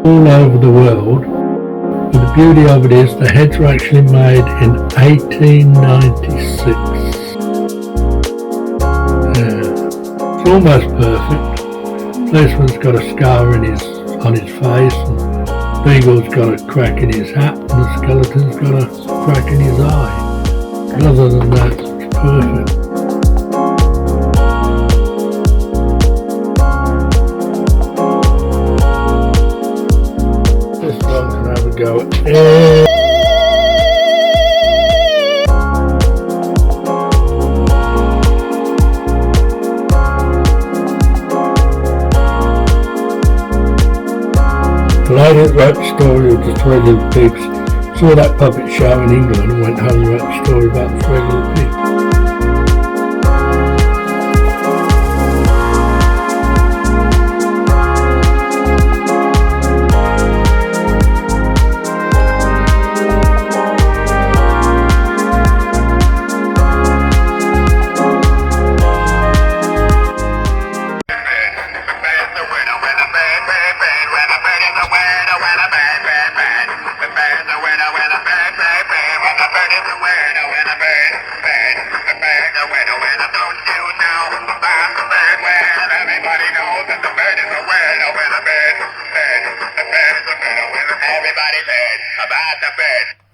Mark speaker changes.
Speaker 1: all over the world. But the beauty of it is the heads were actually made in 1896. It's almost perfect. Policeman's got a scar on his face, and Beagle's got a crack in his hat, and the skeleton's got a crack in his eye. But other than that, it's perfect. This one can have a go at The lady that wrote the story of the Three Little Pigs saw that puppet show in England and went home and wrote the story about the Three Little Pigs.
Speaker 2: Everybody said about the bird.